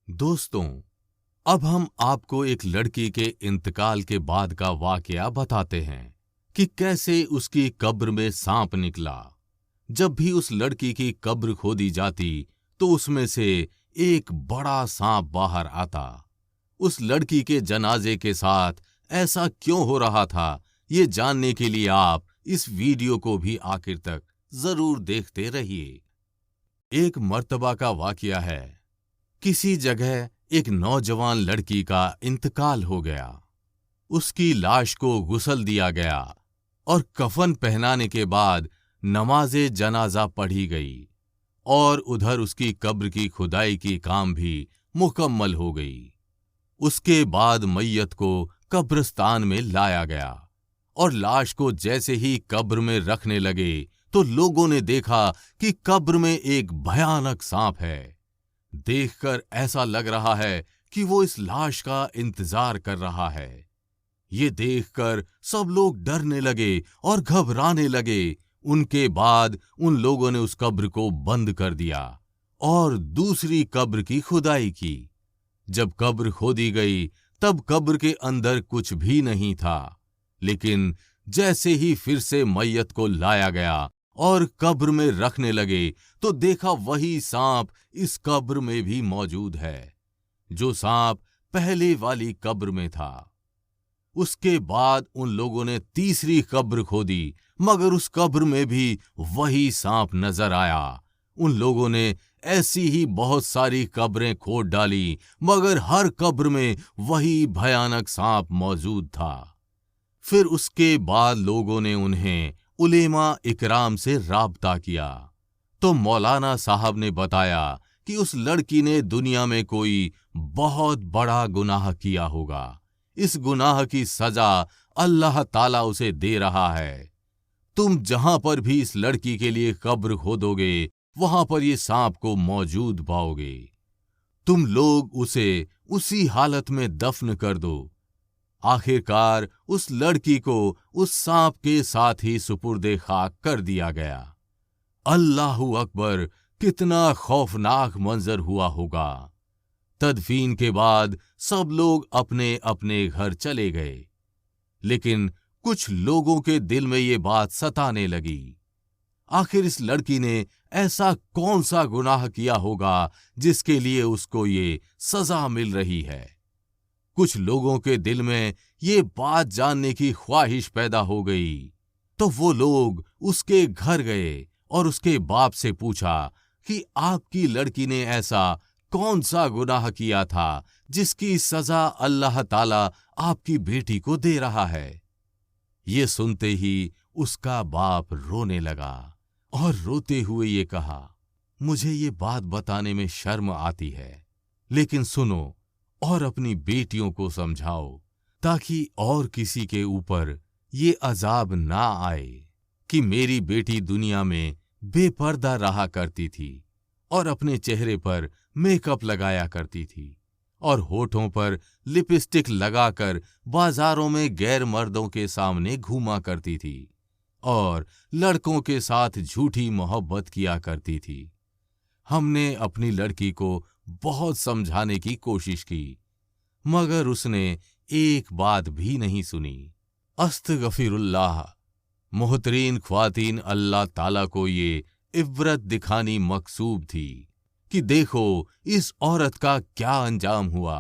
दोस्तों, अब हम आपको एक लड़की के इंतकाल के बाद का वाकया बताते हैं कि कैसे उसकी कब्र में सांप निकला। जब भी उस लड़की की कब्र खोदी जाती तो उसमें से एक बड़ा सांप बाहर आता। उस लड़की के जनाजे के साथ ऐसा क्यों हो रहा था, ये जानने के लिए आप इस वीडियो को भी आखिर तक जरूर देखते रहिए। एक मर्तबा का वाकया है। किसी जगह एक नौजवान लड़की का इंतकाल हो गया। उसकी लाश को गुस्ल दिया गया और कफन पहनाने के बाद नमाज़े जनाजा पढ़ी गई और उधर उसकी कब्र की खुदाई की काम भी मुकम्मल हो गई। उसके बाद मैयत को कब्रिस्तान में लाया गया और लाश को जैसे ही कब्र में रखने लगे तो लोगों ने देखा कि कब्र में एक भयानक सांप है। देखकर ऐसा लग रहा है कि वो इस लाश का इंतजार कर रहा है। ये देखकर सब लोग डरने लगे और घबराने लगे। उनके बाद उन लोगों ने उस कब्र को बंद कर दिया और दूसरी कब्र की खुदाई की। जब कब्र खोदी गई तब कब्र के अंदर कुछ भी नहीं था, लेकिन जैसे ही फिर से मैयत को लाया गया और कब्र में रखने लगे तो देखा वही सांप इस कब्र में भी मौजूद है, जो सांप पहले वाली कब्र में था। उसके बाद उन लोगों ने तीसरी कब्र खोदी, मगर उस कब्र में भी वही सांप नजर आया। उन लोगों ने ऐसी ही बहुत सारी कब्रें खोद डाली, मगर हर कब्र में वही भयानक सांप मौजूद था। फिर उसके बाद लोगों ने उन्हें उलेमा इकराम से राब्ता किया तो मौलाना साहब ने बताया कि उस लड़की ने दुनिया में कोई बहुत बड़ा गुनाह किया होगा। इस गुनाह की सजा अल्लाह ताला उसे दे रहा है। तुम जहां पर भी इस लड़की के लिए कब्र खोदोगे वहां पर ये सांप को मौजूद पाओगे। तुम लोग उसे उसी हालत में दफन कर दो। आखिरकार उस लड़की को उस सांप के साथ ही सुपुर्दे खाक कर दिया गया। अल्लाहू अकबर, कितना खौफनाक मंजर हुआ होगा। तदफीन के बाद सब लोग अपने अपने घर चले गए, लेकिन कुछ लोगों के दिल में ये बात सताने लगी, आखिर इस लड़की ने ऐसा कौन सा गुनाह किया होगा जिसके लिए उसको ये सजा मिल रही है। कुछ लोगों के दिल में ये बात जानने की ख्वाहिश पैदा हो गई, तो वो लोग उसके घर गए और उसके बाप से पूछा कि आपकी लड़की ने ऐसा कौन सा गुनाह किया था जिसकी सजा अल्लाह ताला आपकी बेटी को दे रहा है। ये सुनते ही उसका बाप रोने लगा और रोते हुए ये कहा, मुझे ये बात बताने में शर्म आती है, लेकिन सुनो और अपनी बेटियों को समझाओ ताकि और किसी के ऊपर ये अजाब ना आए कि मेरी बेटी दुनिया में बेपर्दा रहा करती थी और अपने चेहरे पर मेकअप लगाया करती थी और होठों पर लिपस्टिक लगाकर बाजारों में गैर मर्दों के सामने घूमा करती थी और लड़कों के साथ झूठी मोहब्बत किया करती थी। हमने अपनी लड़की को बहुत समझाने की कोशिश की, मगर उसने एक बात भी नहीं सुनी। अस्तगफिरुल्लाह। मोहतरीन ख्वातीन, अल्लाह ताला को ये इब्रत दिखानी मकसूब थी कि देखो इस औरत का क्या अंजाम हुआ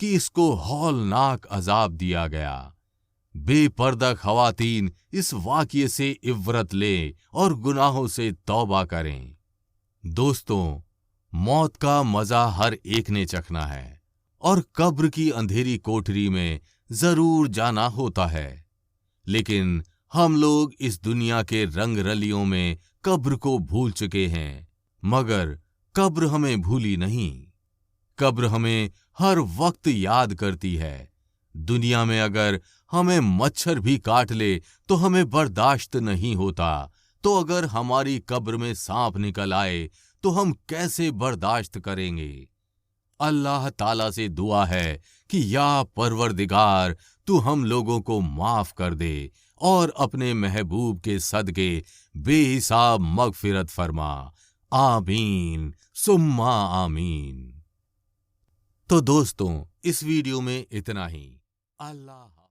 कि इसको हौलनाक अजाब दिया गया। बेपर्दा ख्वातीन इस वाक़ये से इब्रत लें और गुनाहों से तौबा करें। दोस्तों, मौत का मजा हर एक ने चखना है और कब्र की अंधेरी कोठरी में जरूर जाना होता है, लेकिन हम लोग इस दुनिया के रंग रलियों में कब्र को भूल चुके हैं, मगर कब्र हमें भूली नहीं। कब्र हमें हर वक्त याद करती है। दुनिया में अगर हमें मच्छर भी काट ले तो हमें बर्दाश्त नहीं होता, तो अगर हमारी कब्र में सांप निकल आए तो हम कैसे बर्दाश्त करेंगे। अल्लाह ताला से दुआ है कि या परवरदिगार, तू हम लोगों को माफ कर दे और अपने महबूब के सदके बेहिसाब मगफिरत फरमा। आमीन सुम्मा आमीन। तो दोस्तों, इस वीडियो में इतना ही। अल्लाह।